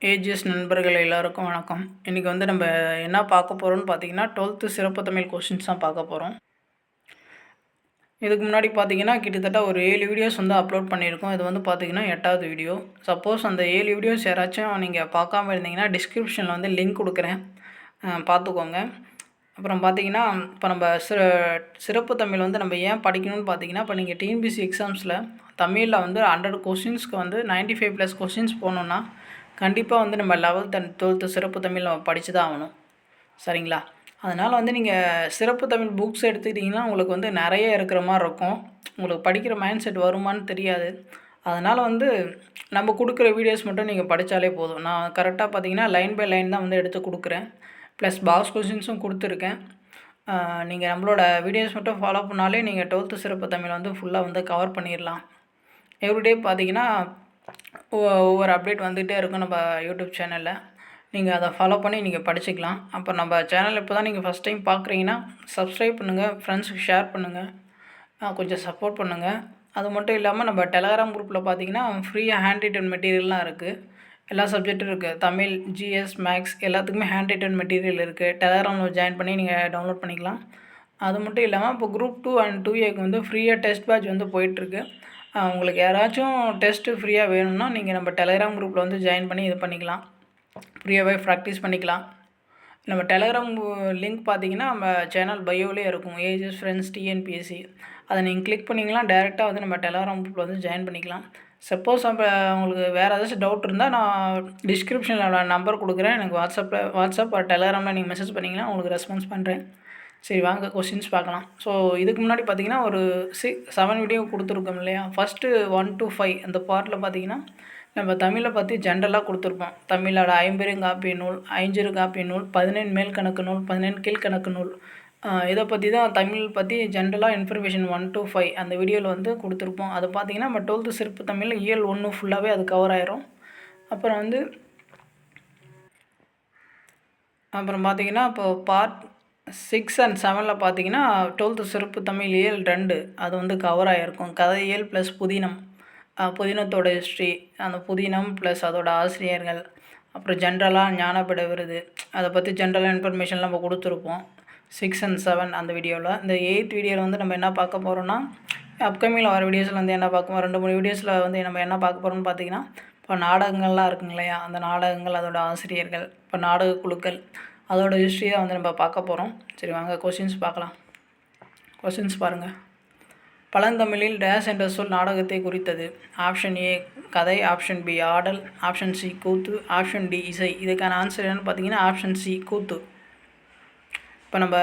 AGS நண்பர்கள் எல்லாருக்கும் வணக்கம். இன்றைக்கி வந்து நம்ம என்ன பார்க்க போகிறோம்னு பார்த்தீங்கன்னா 12th சிறப்பு தமிழ் கொஷின்ஸ் தான் பார்க்க போகிறோம். இதுக்கு முன்னாடி பார்த்தீங்கன்னா கிட்டத்தட்ட ஒரு 7 வீடியோஸ் வந்து அப்லோட் பண்ணியிருக்கோம். இது வந்து பார்த்தீங்கன்னா 8வது வீடியோ. சப்போஸ் அந்த 7 வீடியோஸ் யாராச்சும் நீங்கள் பார்க்காம இருந்தீங்கன்னா டிஸ்கிரிப்ஷனில் வந்து லிங்க் கொடுக்குறேன், பார்த்துக்கோங்க. அப்புறம் பார்த்தீங்கன்னா இப்போ நம்ம சிறப்பு தமிழ் வந்து நம்ம ஏன் படிக்கணும்னு பார்த்தீங்கன்னா, இப்போ நீங்கள் டிஎன்பிஎஸ்சி எக்ஸாம்ஸில் தமிழில் வந்து 100 கொஷின்ஸ்க்கு வந்து 95+ கொஷின்ஸ் போகணுன்னா கண்டிப்பாக வந்து நம்ம 11th அண்ட் 12th சிறப்பு தமிழ் நம்ம படித்து தான் ஆகணும். சரிங்களா? அதனால் வந்து நீங்கள் சிறப்பு தமிழ் புக்ஸ் எடுத்துக்கிட்டிங்கன்னா உங்களுக்கு வந்து நிறைய இருக்கிற மாதிரி இருக்கும். உங்களுக்கு படிக்கிற மைண்ட் செட் வருமானு தெரியாது. அதனால் வந்து நம்ம கொடுக்குற வீடியோஸ் மட்டும் நீங்கள் படித்தாலே போதும். நான் கரெக்டாக பார்த்தீங்கன்னா லைன் பை லைன் தான் வந்து எடுத்து கொடுக்குறேன். ப்ளஸ் பாக்ஸ் கொஷின்ஸும் கொடுத்துருக்கேன். நீங்கள் நம்மளோட வீடியோஸ் மட்டும் ஃபாலோ பண்ணாலே நீங்கள் 12th சிறப்பு தமிழ் வந்து ஃபுல்லாக வந்து கவர் பண்ணிடலாம். எவ்ரிடே பார்த்தீங்கன்னா ஒவ்வொரு அப்டேட் வந்துகிட்டே இருக்கும் நம்ம யூடியூப் சேனலில். நீங்கள் அதை ஃபாலோ பண்ணி நீங்கள் படிச்சுக்கலாம். அப்போ நம்ம சேனல் இப்போ தான் நீங்கள் ஃபஸ்ட் டைம் பார்க்குறீங்கன்னா சப்ஸ்கிரைப் பண்ணுங்கள், ஃப்ரெண்ட்ஸுக்கு ஷேர் பண்ணுங்கள், கொஞ்சம் சப்போர்ட் பண்ணுங்கள். அது மட்டும் இல்லாமல் நம்ம டெலகிராம் குரூப்பில் பார்த்தீங்கன்னா ஃப்ரீயாக ஹேண்ட் ரிட்டன் மெட்டீரியல்லாம் இருக்குது. எல்லா சப்ஜெக்ட்டும் இருக்குது. தமிழ், ஜிஎஸ், மேக்ஸ் எல்லாத்துக்குமே ஹேண்ட் ரிட்டன் மெட்டீரியல் இருக்குது. டெலகிராமில் ஜாயின் பண்ணி நீங்கள் டவுன்லோட் பண்ணிக்கலாம். அது மட்டும் இல்லாமல் இப்போ குரூப் 2 அண்ட் 2Aக்கு வந்து ஃப்ரீயாக டெஸ்ட் பேட்ச் வந்து போயிட்டுருக்கு. உங்களுக்கு யாராச்சும் டெஸ்ட்டு ஃப்ரீயாக வேணும்னா நீங்கள் நம்ம டெலகிராம் குரூப்பில் வந்து ஜாயின் பண்ணி இது பண்ணிக்கலாம். ஃப்ரீயாகவே ப்ராக்டிஸ் பண்ணிக்கலாம். நம்ம டெலகிராம் லிங்க் பார்த்தீங்கன்னா நம்ம சேனல் பயோவிலே இருக்கும், ஏஜஸ் ஃப்ரெண்ட்ஸ் டிஎன்பிஎஸ்சி. அதை நீங்கள் கிளிக் பண்ணிங்கன்னா டேரெக்டாக வந்து நம்ம டெலகிராம் குரூப்பில் வந்து ஜாயின் பண்ணிக்கலாம். சப்போஸ் அப்போ உங்களுக்கு வேறு ஏதாச்சும் டவுட் இருந்தால் நான் டிஸ்கிரிப்ஷனில் நான் நம்பர் கொடுக்குறேன். எனக்கு வாட்ஸ்அப் டெலகிராமில் நீங்கள் மெசேஜ் பண்ணிங்கன்னா உங்களுக்கு ரெஸ்பான்ஸ் பண்ணுறேன். சரி வாங்க கொஷின்ஸ் பார்க்கலாம். ஸோ இதுக்கு முன்னாடி பார்த்தீங்கன்னா ஒரு 7 வீடியோ கொடுத்துருக்கோம் இல்லையா? ஃபஸ்ட்டு 1 to 5 அந்த பார்ட்டில் பார்த்தீங்கன்னா நம்ம தமிழை பற்றி ஜென்ரலாக கொடுத்துருப்போம். தமிழோட ஐம்பெருங்காப்பிய நூல், ஐஞ்சிறுகாப்பிய நூல், 17 மேல்கணக்கு நூல், 17 கீழ்கணக்கு நூல், இதை பற்றி தான் தமிழ் பற்றி ஜென்ரலாக இன்ஃபர்மேஷன் 1 to 5 அந்த வீடியோவில் வந்து கொடுத்துருப்போம். அது பார்த்தீங்கன்னா நம்ம 12th சிறப்பு தமிழ் இயல் 1 ஃபுல்லாகவே அது கவர் ஆயிரும். அப்புறம் பார்த்தீங்கன்னா இப்போ பார்ட் 6 அண்ட் 7ல் பார்த்தீங்கன்னா 12th சிறப்பு தமிழ் இயல் 2 அது வந்து கவர் ஆகிருக்கும். கதையியல் ப்ளஸ் புதினம், புதினத்தோட ஹிஸ்ட்ரி, அந்த புதினம் ப்ளஸ் அதோட ஆசிரியர்கள், அப்புறம் ஜென்ரலாக ஞானபீட விருது, அதை பற்றி ஜென்ரலாக இன்ஃபர்மேஷன்லாம் நம்ம கொடுத்துருப்போம் 6 and 7 அந்த வீடியோவில். இந்த 8th வீடியோவில் வந்து நம்ம என்ன பார்க்க போகிறோம்னா, அப்கமிங்கில் வர வீடியோஸில் வந்து என்ன பார்க்க 2-3 வீடியோஸில் வந்து நம்ம என்ன பார்க்க போகிறோம்னு பார்த்தீங்கன்னா, இப்போ நாடகங்கள்லாம் இருக்குங்க இல்லையா? அந்த நாடகங்கள், அதோட ஆசிரியர்கள், இப்போ நாடக குழுக்கள், அதோட ஹிஸ்ட்ரி தான் வந்து நம்ம பார்க்க போகிறோம். சரி வாங்க கொஷின்ஸ் பார்க்கலாம். கொஷின்ஸ் பாருங்கள். பழந்தமிழில் டேஷ் என்ற சொல் நாடகத்தை குறித்தது. ஆப்ஷன் ஏ கதை, ஆப்ஷன் பி ஆடல், ஆப்ஷன் சி கூத்து, ஆப்ஷன் டி இசை. இதுக்கான ஆன்சர் என்னென்னு பார்த்தீங்கன்னா ஆப்ஷன் சி கூத்து. இப்போ நம்ம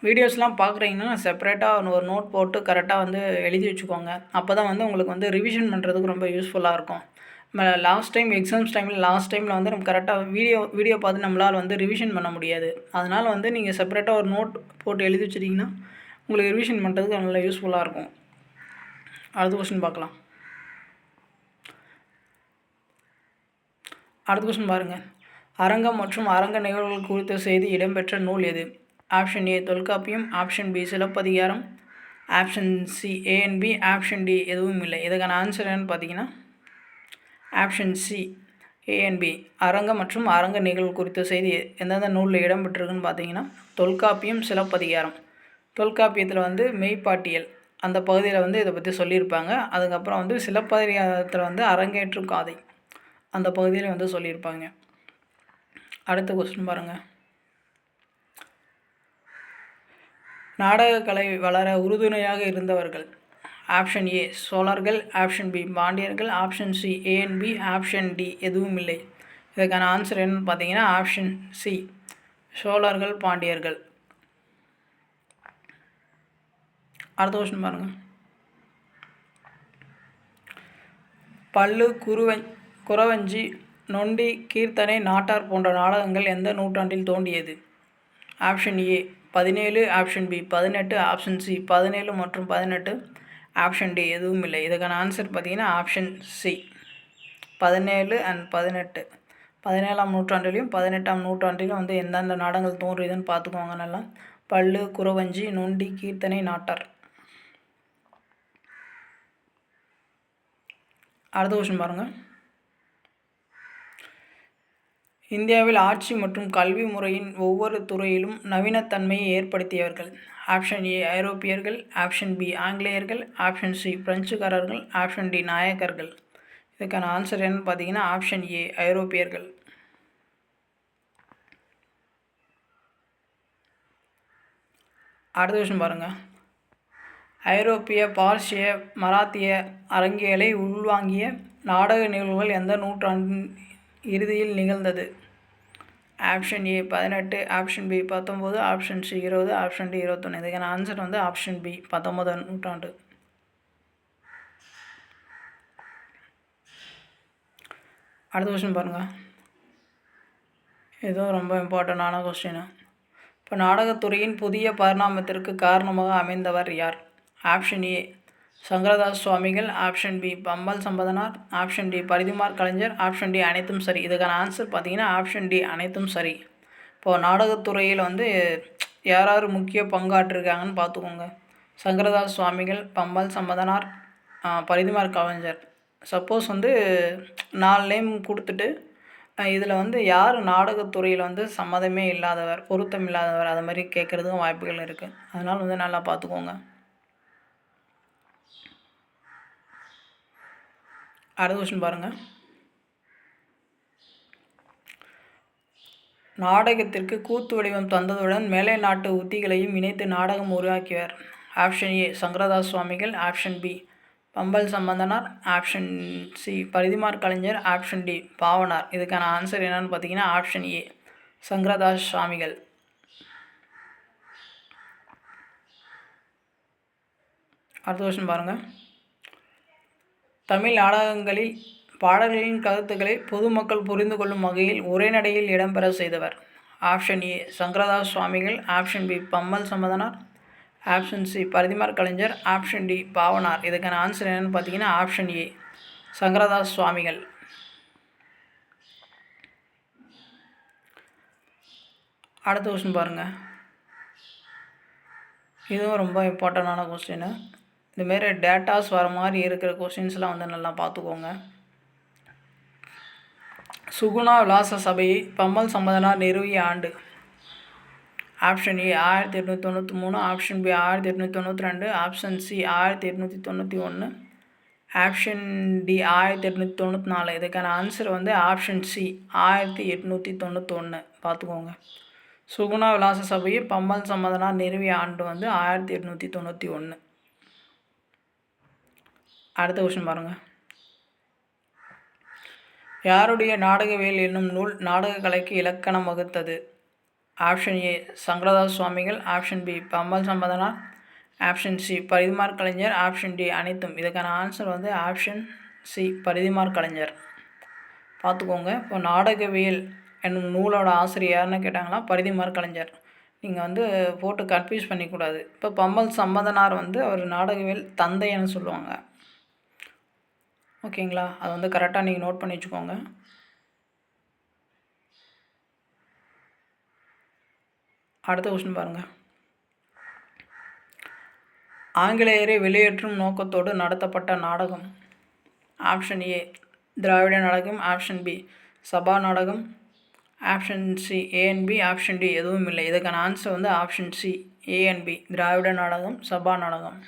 வீடியோஸ்லாம் பார்க்குறீங்கன்னா செப்பரேட்டாக ஒரு நோட் போட்டு கரெக்டாக வந்து எழுதி வச்சுக்கோங்க. அப்போ தான் வந்து உங்களுக்கு வந்து ரிவிஷன் பண்ணுறதுக்கு ரொம்ப யூஸ்ஃபுல்லாக இருக்கும். நம்ம லாஸ்ட் டைமில் வந்து நம்ம கரெக்டாக வீடியோ பார்த்து நம்மளால் வந்து ரிவிஷன் பண்ண முடியாது. அதனால் வந்து நீங்கள் செப்பரேட்டாக ஒரு நோட் போட்டு எழுதி வச்சிட்டிங்கன்னா உங்களுக்கு ரிவிஷன் பண்ணுறதுக்கு நல்லா யூஸ்ஃபுல்லாக இருக்கும். அடுத்த கொஸ்டின் பார்க்கலாம். அடுத்த கொஸ்டின் பாருங்கள். அரங்கம் மற்றும் அரங்க நிகழ்வுகள் குறித்த செய்தி இடம்பெற்ற நூல் எது? Option A Tolkappiyam, option B Silappathikaram, option C A and B, option D எதுவும் இல்லை. இதுக்கான ஆன்சர் என்னென்னு பார்த்தீங்கன்னா option C A and B. அரங்கம் மற்றும் அரங்க நிகழ்வு குறித்த செய்தி எந்தெந்த நூலில் இடம்பெற்றிருக்குன்னு பார்த்தீங்கன்னா தொல்காப்பியம், சிலப்பதிகாரம். தொல்காப்பியத்தில் வந்து மெய்ப்பாட்டியல் அந்த பகுதியில் வந்து இதை பற்றி சொல்லியிருப்பாங்க. அதுக்கப்புறம் வந்து சிலப்பதிகாரத்தில் வந்து அரங்கேற்றும் காதை அந்த பகுதியில் வந்து சொல்லியிருப்பாங்க. அடுத்த கொஸ்டின் பாருங்கள். நாடகக்கலை வளர உறுதுணையாக இருந்தவர்கள். ஆப்ஷன் ஏ சோழர்கள், ஆப்ஷன் பி பாண்டியர்கள், option C A and B, option D எதுவும் இல்லை. இதுக்கான ஆன்சர் என்னன்னு பார்த்தீங்கன்னா ஆப்ஷன் சி சோழர்கள், பாண்டியர்கள். அடுத்த கொஸ்டின் பாருங்கள். பல்லு, குறவஞ்சி, நொண்டி, கீர்த்தனை, நாட்டார் போன்ற நாடகங்கள் எந்த நூற்றாண்டில் தோன்றியது? Option A 17, option B 18, option C 17 மற்றும் 18, ஆப்ஷன் டி எதுவும் இல்லை. இதுக்கான ஆன்சர் பார்த்தீங்கன்னா ஆப்ஷன் சி 17 அண்ட் 18. 17ஆம் நூற்றாண்டிலையும் 18ஆம் நூற்றாண்டிலும் வந்து எந்தெந்த நாடகங்கள் தோன்றியதுன்னு பார்த்துக்கோங்க நல்லா. பல்லு, குறவஞ்சி, நொண்டி, கீர்த்தனை, நாட்டார். அடுத்த கொஸ்டின் பாருங்கள். இந்தியாவில் ஆட்சி மற்றும் கல்வி முறையின் ஒவ்வொரு துறையிலும் நவீனத்தன்மையை ஏற்படுத்தியவர்கள். ஆப்ஷன் ஏ ஐரோப்பியர்கள், ஆப்ஷன் பி ஆங்கிலேயர்கள், ஆப்ஷன் சி பிரெஞ்சுக்காரர்கள், ஆப்ஷன் டி நாயக்கர்கள். இதுக்கான ஆன்சர் என்னன்னு பார்த்தீங்கன்னா ஆப்ஷன் ஏ ஐரோப்பியர்கள். அடுத்த விஷயம் பாருங்கள். ஐரோப்பிய, பார்சிய, மராத்திய அரங்கியலை உள்வாங்கிய நாடக நிகழ்வுகள் எந்த நூற்றாண்டின் இறுதியில் நிகழ்ந்தது? Option A 18, option B 19, option C 20, option D 21. இதுக்கான ஆன்சர் வந்து ஆப்ஷன் பி 19ஆம் நூற்றாண்டு. அடுத்த கொஸ்டின் பாருங்கள். இதுவும் ரொம்ப இம்பார்ட்டண்டான கொஸ்டின். இப்போ நாடகத்துறையின் புதிய பரிணாமத்திற்கு காரணமாக அமைந்தவர் யார்? Option A Sankaradas Swamigal, option B Pammal Sambandanar, option D Parithimar Kalaignar, option D அனைத்தும் சரி. இதுக்கான ஆன்சர் பார்த்தீங்கன்னா ஆப்ஷன் டி அனைத்தும் சரி. இப்போது நாடகத்துறையில் வந்து யார் முக்கிய பங்காற்றிருக்காங்கன்னு பார்த்துக்கோங்க. சங்கரதாஸ் சுவாமிகள், பம்மல் சம்பந்தனார், பரிதிமார் கலைஞர். சப்போஸ் வந்து 4 நேம் கொடுத்துட்டு இதில் வந்து யார் நாடகத்துறையில் வந்து சம்மதமே இல்லாதவர், பொருத்தம் இல்லாதவர், அது மாதிரி கேட்குறதுக்கும் வாய்ப்புகள் இருக்குது. அதனால் வந்து நல்லா பார்த்துக்கோங்க. அடுத்த கொஸ்டின் பாருங்கள். நாடகத்திற்கு கூத்து வடிவம் தந்ததுடன் மேலை நாட்டு உத்திகளையும் இணைத்து நாடகம் உருவாக்கியவர். Option A Sankaradas Swamigal, option B Pambal Sambandanar, option C Parithimar Kalaignar, option D Pavanar. இதுக்கான ஆன்சர் என்னன்னு பார்த்தீங்கன்னா ஆப்ஷன் ஏ சங்கரதாஸ் சுவாமிகள். அடுத்த கொஸ்டின் பாருங்கள். தமிழ் நாடகங்களில் பாடல்களின் கருத்துக்களை பொதுமக்கள் புரிந்து கொள்ளும் வகையில் உரைநடையில் இடம்பெற செய்தவர். Option A Sankaradas Swamigal, option B Pammal Sambandanar, option C Parithimar Kalaignar, option D Pavanar. இதுக்கான ஆன்சர் என்னென்னு பார்த்தீங்கன்னா ஆப்ஷன் ஏ சங்கரதாஸ் சுவாமிகள். அடுத்த கொஸ்டின் பாருங்கள். இதுவும் ரொம்ப இம்பார்ட்டண்டான கொஸ்டின். இதுமாரி டேட்டாஸ் வர மாதிரி இருக்கிற கொஸ்டின்ஸ்லாம் வந்து நல்லா பார்த்துக்கோங்க. சுகுணா விலாச சபையை பம்மல் சம்பந்தனார் நிறுவிய ஆண்டு. Option A 1893, option B 1892, option C 1891, option D 1894. இதுக்கான ஆன்சர் வந்து ஆப்ஷன் சி 1891. பார்த்துக்கோங்க. சுகுணா விலாச சபையை பம்மல் சம்பந்தனார் நிறுவிய ஆண்டு வந்து 1891. அடுத்த கொஸ்டின் பாருங்கள். யாருடைய நாடகவியல் என்னும் நூல் நாடக கலைக்கு இலக்கணம் வகுத்தது? Option A Sankaradas Swamigal, option B Pammal Sambandanar, option C Parithimar Kalaignar, option D அனைத்தும். இதுக்கான ஆன்சர் வந்து ஆப்ஷன் சி பரிதிமார் கலைஞர். பார்த்துக்கோங்க. இப்போ நாடகவியல் என்னும் நூலோட ஆசிரியர் யாருன்னு கேட்டாங்கன்னா பரிதிமார் கலைஞர். நீங்கள் வந்து போட்டு கன்ஃபியூஸ் பண்ணிக்கூடாது. இப்போ பம்மல் சம்பந்தனார் வந்து அவர் நாடகவியல் தந்தைன்னு சொல்லுவாங்க. ஓகேங்களா? அது வந்து கரெக்டாக நீங்கள் நோட் பண்ணி வச்சுக்கோங்க. அடுத்த கொஸ்டின் பாருங்கள். ஆங்கிலேயரை வெளியேற்றும் நோக்கத்தோடு நடத்தப்பட்ட நாடகம். ஆப்ஷன் ஏ திராவிட நாடகம், ஆப்ஷன் பி சபா நாடகம், option C A and B, option D எதுவும் இல்லை. இதுக்கான ஆன்சர் வந்து ஆப்ஷன் சி ஏஎன்பி திராவிட நாடகம், சபா நாடகம்.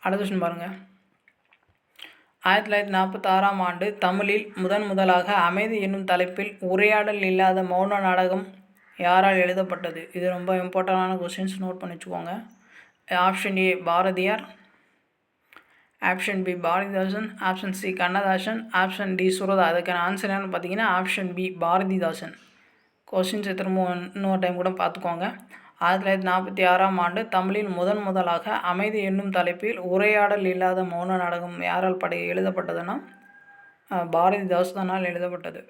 அடுத்த கொஸ்டின் பாருங்கள். 1946ஆம் ஆண்டு தமிழில் முதலாக அமைதி என்னும் தலைப்பில் உரையாடல் இல்லாத மௌன நாடகம் யாரால் எழுதப்பட்டது? இது ரொம்ப இம்பார்ட்டண்டான கொஸ்டின்ஸ், நோட் பண்ணி வச்சுக்கோங்க. Option A Bharathiyar, option B Bharathidasan, option C Kannadasan, option D Suratha. அதுக்கான ஆன்சர் என்னன்னு பார்த்தீங்கன்னா ஆப்ஷன் பி பாரதிதாசன். கொஸ்டின்ஸை திரும்ப இன்னொரு டைம் கூட பார்த்துக்கோங்க. 1946ஆம் ஆண்டு தமிழில் முதலாக அமைதி என்னும் தலைப்பில் உரையாடல் இல்லாத மௌன நாடகம் யாரால் எழுதப்பட்டதுன்னா பாரதிதாசனால் எழுதப்பட்டது.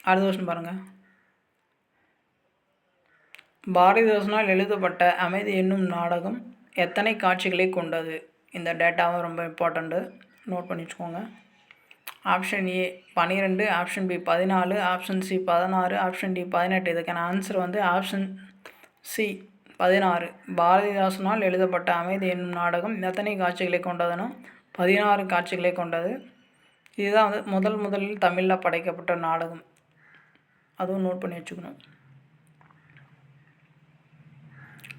அடுத்த கொஸ்டின் பாருங்கள். பாரதிதாசனால் எழுதப்பட்ட அமைதி என்னும் நாடகம் எத்தனை காட்சிகளை கொண்டது? இந்த டேட்டாவும் ரொம்ப இம்பார்ட்டண்ட்டு, நோட் பண்ணி வச்சுக்கோங்க. Option A 12, option B 14, option C 16, option D 18. இதுக்கான ஆன்சர் வந்து ஆப்ஷன் சி 16. பாரதிதாசனால் எழுதப்பட்ட அமைதி என்னும் நாடகம் எத்தனை காட்சிகளை கொண்டதுன்னா 16 காட்சிகளை கொண்டது. இதுதான் வந்து முதலில் தமிழில் படைக்கப்பட்ட நாடகம். அதுவும் நோட் பண்ணி வச்சுக்கணும்.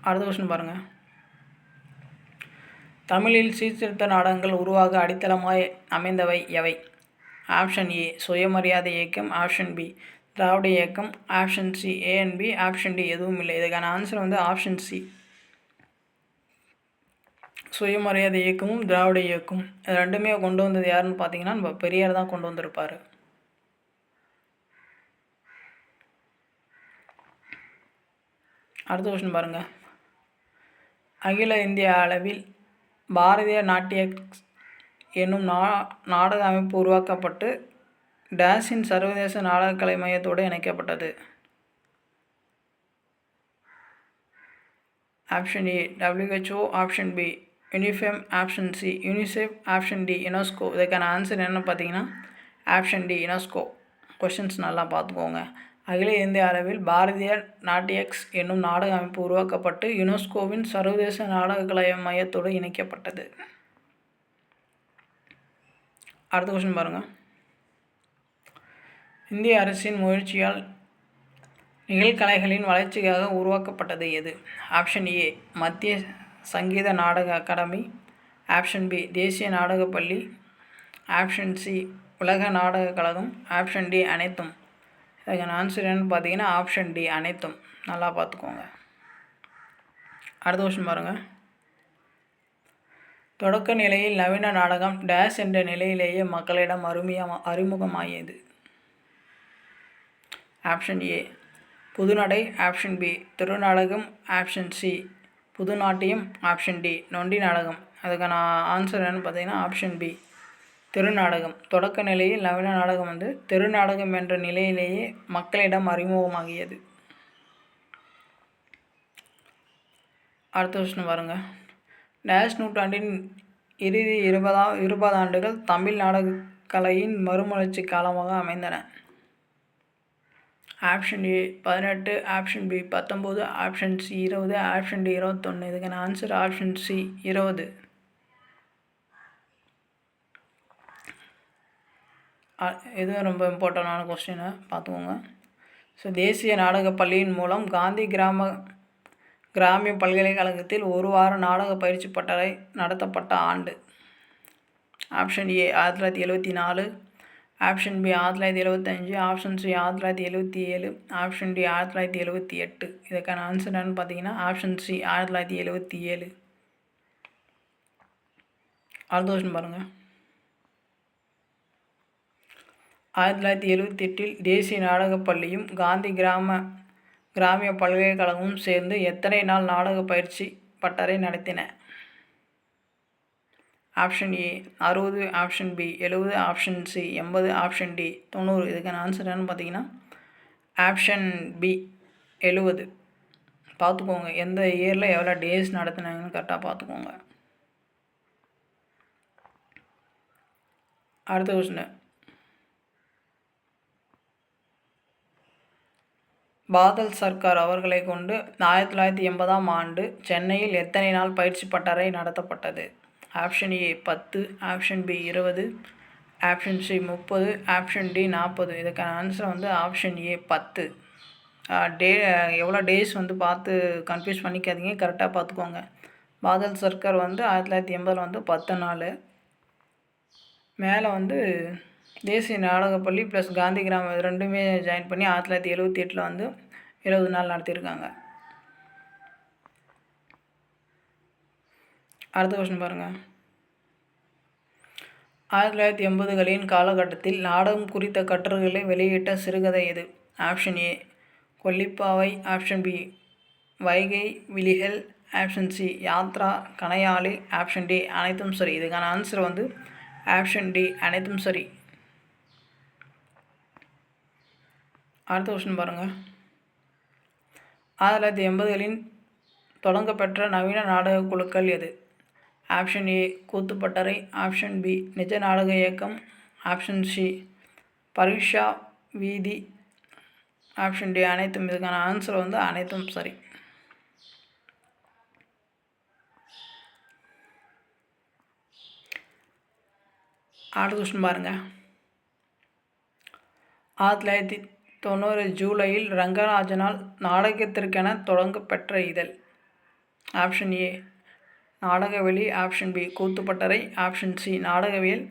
அடுத்த கொஸ்டின் பாருங்கள். தமிழில் சீர்திருத்த நாடகங்கள் உருவாக அடித்தளமாய் அமைந்தவை எவை? ஆப்ஷன் ஏ சுயமரியாதை இயக்கம், ஆப்ஷன் பி திராவிட இயக்கம், option C A and B, option D எதுவும் இல்லை. இதுக்கான ஆன்சர் வந்து ஆப்ஷன் சி சுயமரியாதை இயக்கமும் திராவிட இயக்கம். இது ரெண்டுமே கொண்டு வந்தது யாருன்னு பார்த்தீங்கன்னா நம்ம பெரியார் தான் கொண்டு வந்திருப்பார். அடுத்த கொஸ்டின் பாருங்கள். அகில இந்திய அளவில் பாரதிய நாட்டிய என்னும் நாடக அமைப்பு உருவாக்கப்பட்டு டேஸின் சர்வதேச நாடகக்கலை மையத்தோடு இணைக்கப்பட்டது. Option A WHO, option B UNIFEM, option C UNICEF, option D UNESCO. இதுக்கான ஆன்சர் என்னென்னு பார்த்தீங்கன்னா ஆப்ஷன் டி யுனெஸ்கோ. கொஷின்ஸ் நல்லா பார்த்துக்கோங்க. அகில இந்திய அளவில் பாரதிய நாட்டியக்ஸ் என்னும் நாடக அமைப்பு உருவாக்கப்பட்டு யுனெஸ்கோவின் சர்வதேச நாடகக்கலை மையத்தோடு இணைக்கப்பட்டது. அடுத்த கொஸ்டின் பாருங்கள். இந்திய அரசின் முயற்சியால் நிகழ்கலைகளின் வளர்ச்சிக்காக உருவாக்கப்பட்டது எது? ஆப்ஷன் ஏ மத்திய சங்கீத நாடக அகாடமி, ஆப்ஷன் பி தேசிய நாடகப் பள்ளி, ஆப்ஷன் சி உலக நாடக கழகம், ஆப்ஷன் டி அனைத்தும். அதுக்கான ஆன்சர் என்னன்னு பார்த்தீங்கன்னா ஆப்ஷன் டி அனைத்தும். நல்லா பார்த்துக்கோங்க. அடுத்த கொஸ்டின் பாருங்கள். தொடக்க நிலையில் நவீன நாடகம் டேஸ் என்ற நிலையிலேயே மக்களிடம் அறிமுகமாகியது. Option A Puthunadai, option B Thirunadagam, option C Puthunattiyam, option D Nondi Nadagam. அதுக்கான ஆன்சர் என்னன்னு பார்த்தீங்கன்னா ஆப்ஷன் பி திருநாடகம். தொடக்க நிலையில் நவீன நாடகம் வந்து திருநாடகம் என்ற நிலையிலேயே மக்களிடம் அறிமுகமாகியது. அடுத்த கொஸ்டின் பாருங்கள். டேஷ் நூற்றாண்டின் இறுதி 20 ஆண்டுகள் தமிழ் நாடகக்கலையின் மறுமலர்ச்சி காலமாக அமைந்தன. Option A 18, option B 19, option C 20, option D 21. இதுக்கான ஆன்சர் ஆப்ஷன் சி 20. இதுவும் ரொம்ப இம்பார்ட்டண்டான கொஸ்டினை பார்த்துக்கோங்க. ஸோ தேசிய நாடகப் பள்ளியின் மூலம் காந்தி கிராமிய பல்கலைக்கழகத்தில் 1 வார நாடக பயிற்சி பட்டறை நடத்தப்பட்ட ஆண்டு. Option A 1974, option B 1975, option C 1977, option D 1978. இதுக்கான ஆன்சர் என்னன்னு பார்த்தீங்கன்னா ஆப்ஷன் சி 1977. அடுத்த கொஸ்டின் பாருங்கள். 1978 தேசிய நாடகப் பள்ளியும் காந்தி கிராமிய பல்கலைக்கழகமும் சேர்ந்து எத்தனை நாள் நாடக பயிற்சி பட்டறை நடத்தின? Option A 60, option B 70, option C 80, option D 90. இதுக்கான ஆன்சர் என்னன்னு பார்த்தீங்கன்னா ஆப்ஷன் பி 70. பார்த்துக்கோங்க எந்த இயரில் எவ்வளோ டேஸ் நடத்தினாங்கன்னு கரெக்டாக பார்த்துக்கோங்க. அடுத்த கொஸ்டின். பாதல் சர்க்கார் அவர்களை கொண்டு 1980ஆம் ஆண்டு சென்னையில் எத்தனை நாள் பயிற்சி பட்டறை நடத்தப்பட்டது? Option A 10, option B 20, option C 30, option D 40. இதுக்கான ஆன்சர் வந்து ஆப்ஷன் ஏ 10. எவ்வளோ டேஸ் வந்து பார்த்து கன்ஃபியூஸ் பண்ணிக்காதீங்க, கரெக்டாக பார்த்துக்கோங்க. பாதல் சர்க்கார் வந்து 1980 வந்து 10 நாள். மேலே வந்து தேசிய நாடகப்பள்ளி ப்ளஸ் காந்தி கிராமம் இது ரெண்டுமே ஜாயின் பண்ணி 1978 வந்து 20 நாள் நடத்தியிருக்காங்க. அடுத்த கொஸ்டின் பாருங்கள். 1980களின் காலகட்டத்தில் நாடகம் குறித்த கட்டுரைகளை வெளியிட்ட சிறுகதை எது? Option A Kollippavai, option B Vaigai Vizhigal, option C Yathra Kanaiyazhi, option D அனைத்தும் சரி. இதுக்கான ஆன்சர் வந்து ஆப்ஷன் டி அனைத்தும் சரி. அடுத்த கொஸ்டின் பாருங்கள். 1980களின் தொடங்கப்பெற்ற நவீன நாடக குழுக்கள் எது? Option A Koothuppattarai, option B Nija Nadaga Iyakkam, option C பரீட்சா வீதி, ஆப்ஷன் டி அனைத்தும். இதுக்கான ஆன்சர் வந்து அனைத்தும் சரி. அடுத்த கொஸ்டின் பாருங்கள். 1990 ஜூலையில் ரங்கராஜனால் நாடகத்திற்கென தொடங்கப்பெற்ற இதழ். Option A Nadagaveli, option B Koothuppattarai, option C Nadagaviyal,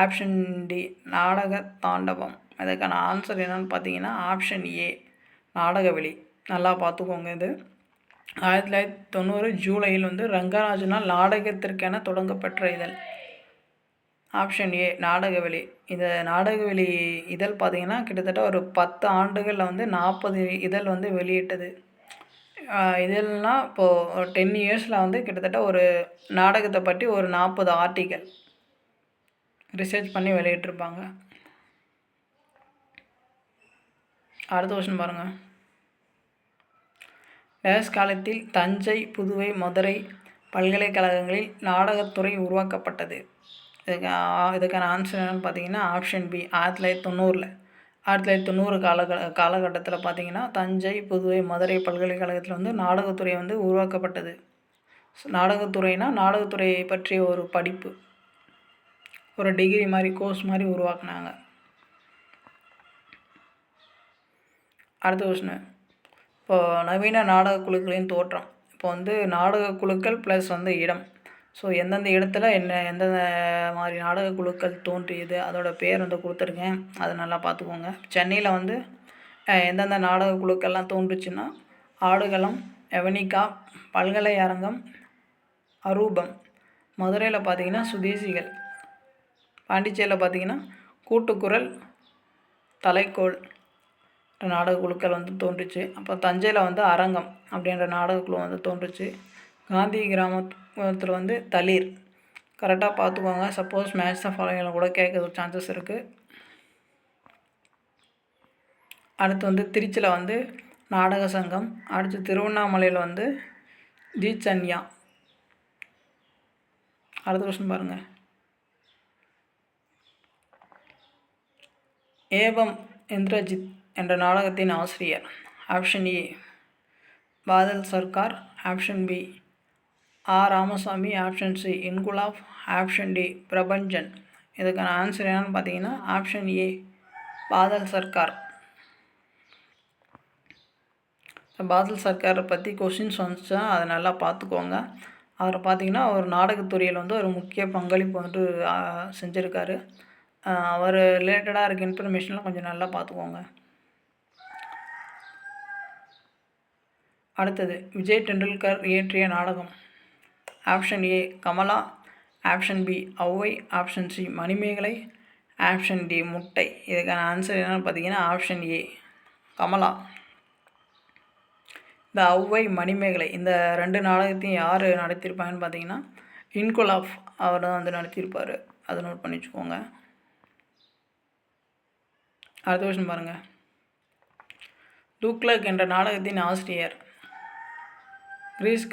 option D Nadaga Thandavam. இதுக்கான ஆன்சர் என்னென்னு பார்த்தீங்கன்னா ஆப்ஷன் ஏ நாடகவெளி. நல்லா பார்த்துக்கோங்க. இது 1990 ஜூலையில் ரங்கராஜனால் நாடகத்திற்கென தொடங்கப்பெற்ற இதழ். Option A Nadagaveli. இந்த நாடகவெளி இதழ் பார்த்திங்கன்னா கிட்டத்தட்ட ஒரு 10 ஆண்டுகளில் 40 இதழ் வெளியிட்டது. இதழ்னால் இப்போது 10 இயர்ஸில் கிட்டத்தட்ட ஒரு நாடகத்தை பற்றி ஒரு 40 ஆர்டிக்கல் ரிசர்ச் பண்ணி வெளியிட்டிருப்பாங்க. அடுத்த கொஸ்டின் பாருங்கள். டேஸ் காலத்தில் தஞ்சை, புதுவை, மதுரை பல்கலைக்கழகங்களில் நாடகத்துறை உருவாக்கப்பட்டது. இதுக்கான ஆன்சர் என்னென்னு பார்த்தீங்கன்னா ஆப்ஷன் பி 1990. 1990 காலகட்டத்தில் பார்த்திங்கன்னா தஞ்சை, புதுவை, மதுரை பல்கலைக்கழகத்தில் நாடகத்துறை உருவாக்கப்பட்டது. நாடகத்துறைனா நாடகத்துறையை பற்றிய ஒரு படிப்பு, ஒரு டிகிரி மாதிரி, கோர்ஸ் மாதிரி உருவாக்குனாங்க. அடுத்த கொஸ்டின். இப்போது நவீன நாடக குழுக்களின் தோற்றம். இப்போ நாடக குழுக்கள் ப்ளஸ் இடம். ஸோ எந்தெந்த இடத்துல எந்தெந்த மாதிரி நாடக குழுக்கள் தோன்றியது அதோட பேர் கொடுத்துருக்கேன். அதை நல்லா பார்த்துக்கோங்க. சென்னையில் எந்தெந்த நாடக குழுக்கள்லாம் தோன்றுச்சுன்னா ஆடுகளம், எவனிகா, பல்கலை அரங்கம், அரூபம். மதுரையில் பார்த்திங்கன்னா சுதேசிகள். பாண்டிச்சேரியில் பார்த்திங்கன்னா கூட்டுக்குரல், தலைக்கோள் நாடக குழுக்கள் தோன்றுச்சு. அப்போ தஞ்சையில் அரங்கம் அப்படின்ற நாடக குழு தோன்றுச்சு. காந்தி கிராமத்தில் தளிர். கரெக்டாக பார்த்துக்கோங்க. சப்போஸ் மேட்ச் த ஃபாலோயிங்கில் கூட கேட்க சான்சஸ் இருக்குது. அடுத்து திருச்சியில் நாடக சங்கம். அடுத்து திருவண்ணாமலையில் ஜீச்சன்யா. அடுத்த கொஸ்டின் பாருங்கள். ஏவம் இந்திரஜித் என்ற நாடகத்தின் ஆசிரியர். Option A Badal Sarkar, option B Ramasamy, option C Inquilab, option D Prabanjan. இதுக்கான ஆன்சர் என்னென்னு பார்த்தீங்கன்னா ஆப்ஷன் ஏ பாதல் சர்க்கார். பாதல் சர்க்காரை பற்றி கொஷின்ஸ் வந்துச்சா அதை நல்லா பார்த்துக்கோங்க. அவரை பார்த்திங்கன்னா ஒரு நாடகத்துறையில் ஒரு முக்கிய பங்களிப்பு செஞ்சுருக்காரு. அவர் ரிலேட்டடாக இருக்க இன்ஃபர்மேஷன்லாம் கொஞ்சம் நல்லா பார்த்துக்கோங்க. அடுத்தது விஜய் டெண்டுல்கர் இயற்றிய நாடகம். Option A Kamala, option B Avvai, option C Manimegalai, option D Muttai. இதுக்கான ஆன்சர் என்னென்னு பார்த்தீங்கன்னா ஆப்ஷன் ஏ கமலா. இந்த ஔவை, மணிமேகலை இந்த 2 நாடகத்தையும் யார் நடத்தியிருப்பாங்கன்னு பார்த்தீங்கன்னா இன்குலாப் அவர் தான் நடத்தியிருப்பார். அதை நோட் பண்ணி வச்சுக்கோங்க. அடுத்த கொஸ்டின் பாருங்கள். துக்ளக் என்ற நாடகத்தின் ஆசிரியர். கிரீஸ்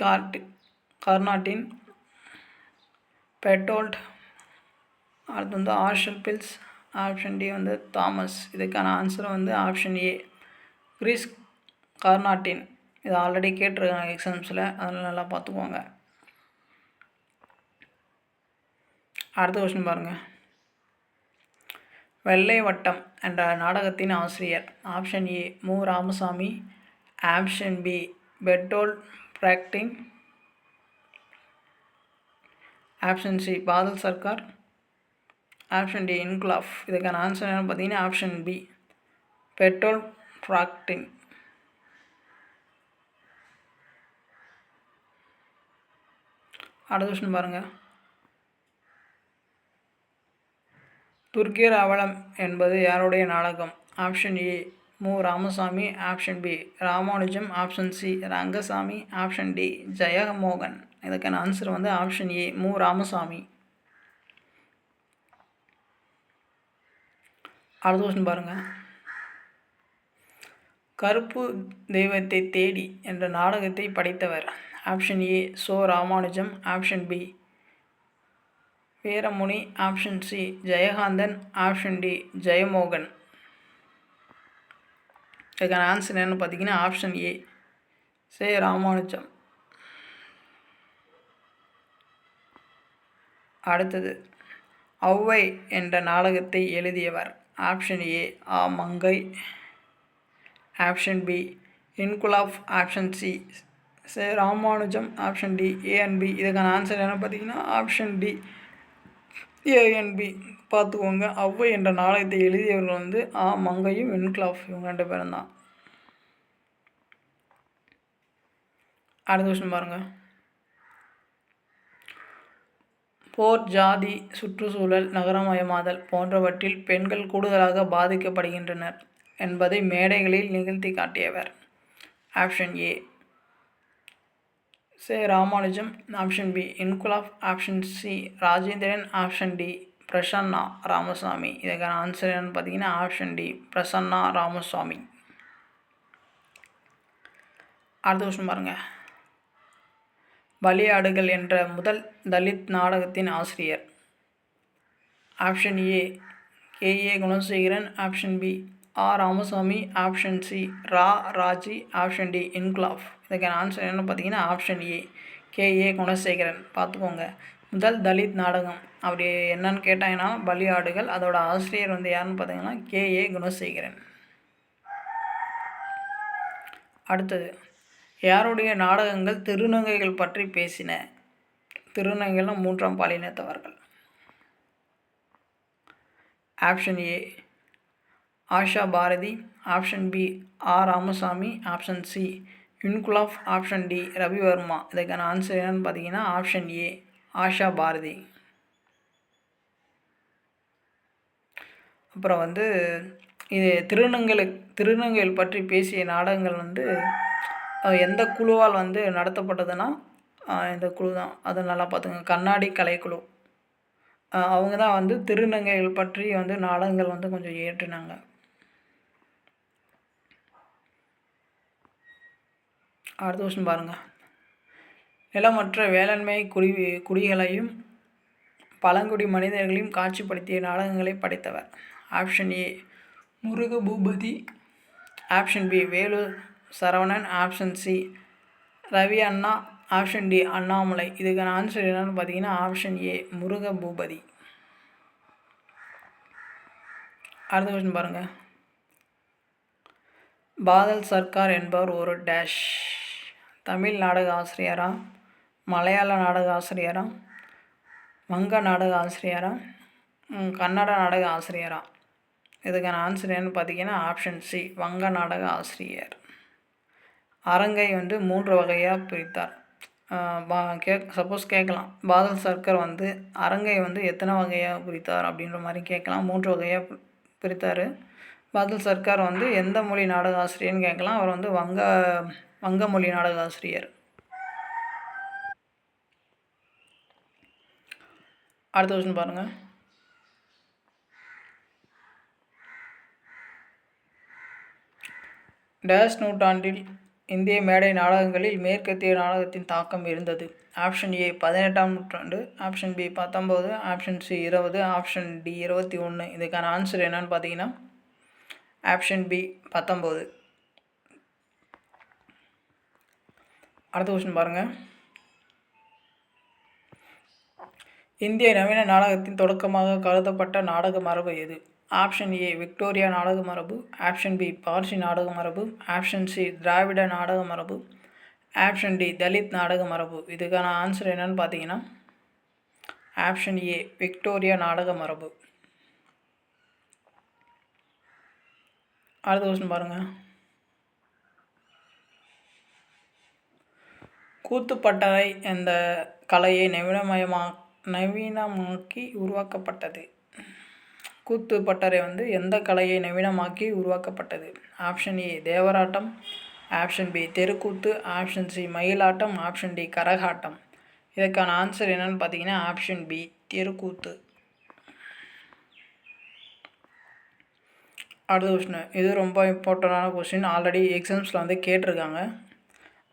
கார்னாட்டின், பெட்டோல்ட். அடுத்து ஆர்ஷல் பில்ஸ், ஆப்ஷன் டி தாமஸ். இதுக்கான ஆன்சர் ஆப்ஷன் ஏ கிரீஸ் கார்னாட்டின். இது ஆல்ரெடி கேட்டிருக்காங்க எக்ஸாம்ஸில், அதனால் நல்லா பார்த்துக்கோங்க. அடுத்த கொஸ்டின் பாருங்கள். வெள்ளை வட்டம் என்ற நாடகத்தின் ஆசிரியர். Option A Mu Ramasamy, option B Bertolt Brecht, option C Badal Sarkar, option D Inquilab. இதுக்கான ஆன்சர் என்னென்னு பார்த்தீங்கன்னா ஆப்ஷன் பி பெர்டோல்ட் பிராக்டின். அடுத்த கொஸ்டின் பாருங்கள். துர்க்கே அவலம் என்பது யாருடைய நாடகம்? Option A Mu Ramasamy, option B Ramanujam, option C Rangasamy, option D Jeyamohan. இதுக்கான answer option A Mu Ramasamy. அடுத்த கொஸ்டின் பாருங்கள். கருப்பு தெய்வத்தை தேடி என்ற நாடகத்தை படைத்தவர். Option A Cho Ramanujam, option B Veeramuni, option C Jayakanthan, option D Jeyamohan. இதுக்கான ஆன்சர் என்னென்னு பார்த்தீங்கன்னா ஆப்ஷன் ஏ சே ராமானுஜம். அடுத்தது ஔவை என்ற நாடகத்தை எழுதியவர்? Option A Mangai, option B Inquilab, option C Ramanujam, option D A and B. இதுக்கான ஆன்சர் என்ன பார்த்தீங்கன்னா ஆப்ஷன் டி ஏஎன்பி. பார்த்துக்கோங்க, ஔவை என்ற நாடகத்தை எழுதியவர்கள் வந்து மங்கையும் இன்குலாப், இவங்க 2 பேரும் தான். அடுத்த கொஸ்டின் பாருங்கள். போர், ஜாதி, சுற்றுச்சூழல், நகரமயமாதல் போன்றவற்றில் பெண்கள் கூடுதலாக பாதிக்கப்படுகின்றனர் என்பதை மேடைகளில் நிகழ்த்தி காட்டியவர்? Option A Ramanujam, option B Inquilab, option C Rajendran, option D Prasanna Ramasamy. இதுக்கான ஆன்சர் என்னன்னு பார்த்தீங்கன்னா ஆப்ஷன் டி பிரசன்னா ராமசாமி. அடுத்த கொஸ்டின் பாருங்கள். பலியாடுகள் என்ற முதல் தலித் நாடகத்தின் ஆசிரியர்? Option A KA Gunasekaran, option B Ramasamy, option C Raji, option D Inquilab. இதுக்கான ஆன்சர் என்ன பார்த்தீங்கன்னா ஆப்ஷன் ஏ KA குணசேகரன். பார்த்துக்கோங்க, முதல் தலித் நாடகம் அப்படி என்னன்னு கேட்டாங்கன்னா பலியாடுகள், அதோட ஆசிரியர் வந்து யாருன்னு பார்த்தீங்கன்னா KA குணசேகரன். அடுத்தது, யாருடைய நாடகங்கள் திருநங்கைகள் பற்றி பேசின? திருநங்கைகள்னா 3ஆம் பாலினத்தவர்கள். Option A Asha Bharathi, option B Ramasamy, option C Inquilab, option D Ravivarma. இதுக்கான ஆன்சர் என்னன்னு பார்த்தீங்கன்னா ஆப்ஷன் ஏ ஆஷா பாரதி. அப்புறம் வந்து இது திருநங்கைகள் பற்றி பேசிய நாடகங்கள் வந்து எந்த குழுவால் வந்து நடத்தப்பட்டதுன்னா இந்த குழு தான். அதை நல்லா பார்த்துங்க, கண்ணாடி கலைக்குழு. அவங்க தான் வந்து திருநங்கைகள் பற்றி வந்து நாடகங்கள் வந்து கொஞ்சம் இயற்றினாங்க. அடுத்த கொஸ்டின் பாருங்கள். நிலமற்ற வேளாண்மை குடிகளையும் பழங்குடி மனிதர்களையும் காட்சிப்படுத்திய நாடகங்களை படைத்தவர்? Option A Muruga Boopathi, option B Velu Saravanan, option C Ravi Anna, option D Annamalai. இதுக்கான ஆன்சர் என்னன்னு பார்த்தீங்கன்னா ஆப்ஷன் ஏ முருக பூபதி. அடுத்த கொஸ்டின் பாருங்கள். பாதல் சர்க்கார் என்பவர் ஒரு டேஷ்? தமிழ் நாடக ஆசிரியரா, மலையாள நாடக ஆசிரியரா, வங்க நாடக ஆசிரியரா, கன்னட நாடக ஆசிரியரா? இதுக்கான ஆன்சர் என்னன்னு பார்த்தீங்கன்னா ஆப்ஷன் சி வங்க நாடக ஆசிரியர். அரங்கை வந்து 3 வகையாக பிரித்தார். சப்போஸ் கேட்கலாம், பாதல் சர்க்கார் வந்து அரங்கை வந்து எத்தனை வகையாக பிரித்தார் அப்படின்ற மாதிரி கேட்கலாம். 3 வகையாக பிரித்தார். பாதல் சர்க்கார் வந்து எந்த மொழி நாடக ஆசிரியர்னு கேட்கலாம். அவர் வந்து வங்க மொழி நாடக ஆசிரியர். அடுத்த கொஸ்டின் பாருங்கள். டேஷ் நூற்றாண்டில் இந்திய மேடை நாடகங்களில் மேற்கத்திய நாடகத்தின் தாக்கம் இருந்தது? ஆப்ஷன் ஏ 18ஆம் நூற்றாண்டு, option B 19, option C 20, option D 21. இதுக்கான ஆன்சர் என்னன்னு பார்த்தீங்கன்னா ஆப்ஷன் பி 19. அடுத்த கொஸ்டின் பாருங்கள். இந்திய நவீன நாடகத்தின் தொடக்கமாக கருதப்பட்ட நாடக மரபு எது? ஆப்ஷன் ஏ விக்டோரியா நாடக மரபு, ஆப்ஷன் பி பார்சி நாடக மரபு, ஆப்ஷன் சி திராவிட நாடக மரபு, ஆப்ஷன் டி தலித் நாடக மரபு. இதுக்கான ஆன்சர் என்னன்னு பார்த்தீங்கன்னா ஆப்ஷன் ஏ விக்டோரியா நாடக மரபு. அடுத்த கொஸ்டின் பாருங்கள். கூத்துப்பட்டறை என்ற கலையை நவீனமாக்கி உருவாக்கப்பட்டது? கூத்துப்பட்டறை வந்து எந்த கலையை நவீனமாக்கி உருவாக்கப்பட்டது? Option A Devarattam, option B Therukoothu, option C Mayilattam, option D Karagattam. இதுக்கான ஆன்சர் என்னன்னு பார்த்தீங்கன்னா ஆப்ஷன் பி தெருக்கூத்து. அடுத்த கொஸ்டின், இது ரொம்ப இம்பார்ட்டண்டான கொஸ்டின். ஆல்ரெடி எக்ஸாம்ஸில் வந்து கேட்டிருக்காங்க,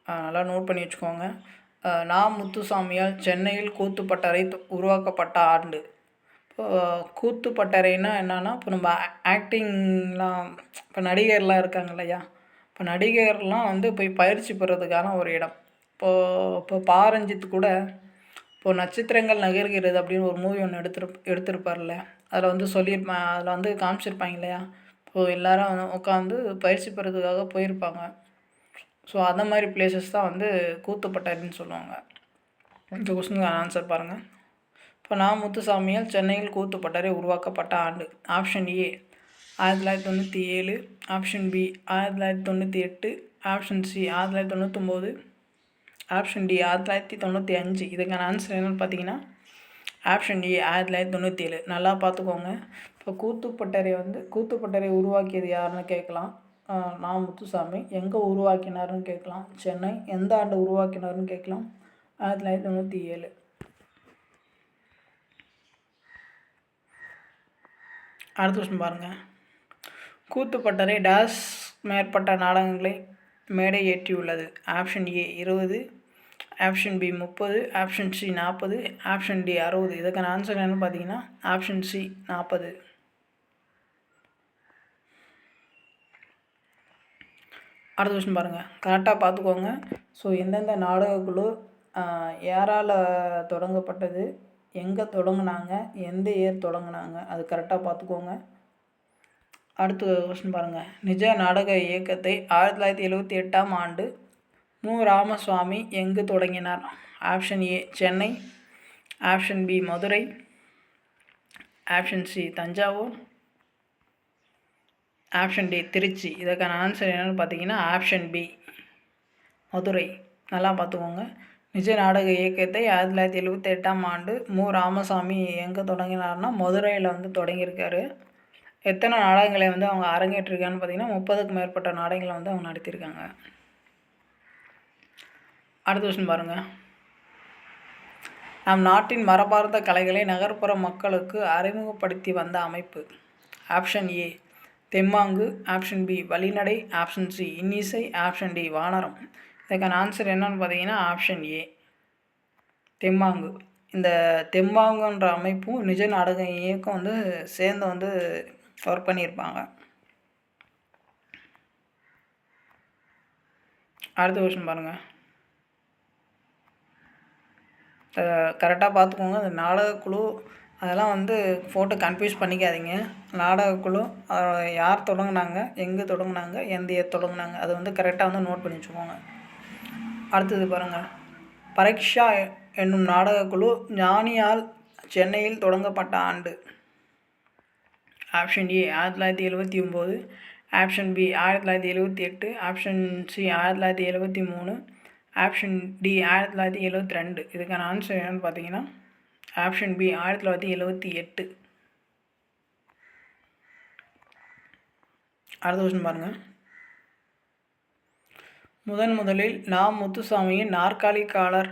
நல்லா நோட் பண்ணி வச்சுக்கோங்க. முத்துசாமியால் சென்னையில் கூத்துப்பட்டறை உருவாக்கப்பட்ட ஆண்டு? கூத்துப்பட்டறைன்னா என்னன்னா, இப்போ நம்ம ஆக்டிங்லாம், இப்போ நடிகர்லாம் இருக்காங்க இல்லையா, இப்போ நடிகர்லாம் வந்து போய் பயிற்சி பெறதுக்கான ஒரு இடம். இப்போ பாரஞ்சித் கூட இப்போது நட்சத்திரங்கள் நகர்கிறது அப்படின்னு ஒரு மூவி ஒன்று எடுத்திருப்பார்ல, அதில் வந்து சொல்லியிருப்பான், அதில் வந்து காமிச்சிருப்பாங்க இல்லையா? இப்போது எல்லோரும் உட்காந்து பயிற்சி பெறதுக்காக போயிருப்பாங்க. ஸோ அந்த மாதிரி பிளேசஸ் தான் வந்து கூத்துப்பட்டாரின்னு சொல்லுவாங்க. இந்த கொஸ்டினுக்கு ஆன்சர் பாருங்கள். இப்போ நா. முத்துசாமியால் சென்னையில் கூத்துப்பட்டாறை உருவாக்கப்பட்ட ஆண்டு. Option A 1997, option B 1998, option C 1999, option D 1995. இதுக்கான ஆன்சர் என்னென்னு பார்த்தீங்கன்னா ஆப்ஷன் ஏ 1997. நல்லா பார்த்துக்கோங்க. இப்போ கூத்துப்பட்டறை உருவாக்கியது யாருன்னு கேட்கலாம். நா. முத்துசாமி. எங்கே உருவாக்கினார்னு கேட்கலாம். சென்னை. எந்த ஆண்டு உருவாக்கினார்னு கேட்கலாம். 1997. அடுத்த கொஸ்டின் பாருங்கள். கூத்துப்பட்டறை டேஸ் மேற்பட்ட நாடகங்களை மேடை ஏற்றியுள்ளது. Option A 20, option B 30, option C 40, option D 60. இதுக்கான ஆன்சர் என்னென்னு பார்த்தீங்கன்னா ஆப்ஷன் சி 40. அடுத்த கொஸ்டின் பாருங்கள். கரெக்டாக பார்த்துக்கோங்க. ஸோ எந்தெந்த நாடகக்குழு யாரால் தொடங்கப்பட்டது, எங்கே தொடங்கினாங்க, எந்த இயர் தொடங்கினாங்க, அது கரெக்டாக பார்த்துக்கோங்க. அடுத்த கொஸ்டின் பாருங்கள். நிஜ நாடக இயக்கத்தை 1978ஆம் ஆண்டு மு. ராமசுவாமி எங்கு தொடங்கினார்? Option A Chennai, option B Madurai, option C Thanjavur, option D Trichy. இதற்கான ஆன்சர் என்னென்னு பார்த்தீங்கன்னா ஆப்ஷன் பி மதுரை. நல்லா பார்த்துக்கோங்க. நிஜ நாடக இயக்கத்தை 1978ஆம் ஆண்டு மு. ராமசாமி எங்கே தொடங்கினார்னா மதுரையில் வந்து தொடங்கியிருக்காரு. எத்தனை நாடகங்களை வந்து அவங்க அரங்கேற்றிருக்கான்னு பார்த்தீங்கன்னா 30க்கும் மேற்பட்ட நாடகங்களை வந்து அவங்க நடத்தியிருக்காங்க. அடுத்த கொஸ்டின் பாருங்கள். நம் நாட்டின் மரபார்ந்த கலைகளை நகர்ப்புற மக்களுக்கு அறிமுகப்படுத்தி வந்த அமைப்பு. ஆப்ஷன் ஏ தெம்மாங்கு, ஆப்ஷன் பி வழிநடை, ஆப்ஷன் சி இன்னிசை, ஆப்ஷன் டி வானரம். இதுக்கான ஆன்சர் என்னன்னு பார்த்தீங்கன்னா ஆப்ஷன் ஏ தெம்மாங்கு. இந்த தெம்மாங்குன்ற அமைப்பும் நிஜ நாடக இயக்கம் வந்து சேர்ந்து வந்து ஒர்க் பண்ணியிருப்பாங்க. அடுத்த கொஸ்டின் பாருங்கள். கரெக்டாக பார்த்துக்கோங்க. அந்த நாடகக்குழு அதெல்லாம் வந்து ஃபோட்டோ கன்ஃபியூஸ் பண்ணிக்காதீங்க. நாடகக்குழு யார் தொடங்கினாங்க, எங்கே தொடங்கினாங்க, எந்த இயர் தொடங்கினாங்க, அதை வந்து கரெக்டாக வந்து நோட் பண்ணி வச்சுக்கோங்க. அடுத்தது பாருங்கள். பரீக்ஷா என்னும் நாடகக்குழு ஞானியால் சென்னையில் தொடங்கப்பட்ட ஆண்டு. Option A 1979, option B 1978, option C 1973, option D 1972. இதுக்கான ஆன்சர் என்னென்னு பார்த்தீங்கன்னா ஆப்ஷன் பி 1978. அடுத்த கொஸ்டின் பாருங்கள். முதலில் நா. முத்துசாமியின் நாற்காலிக்காரர்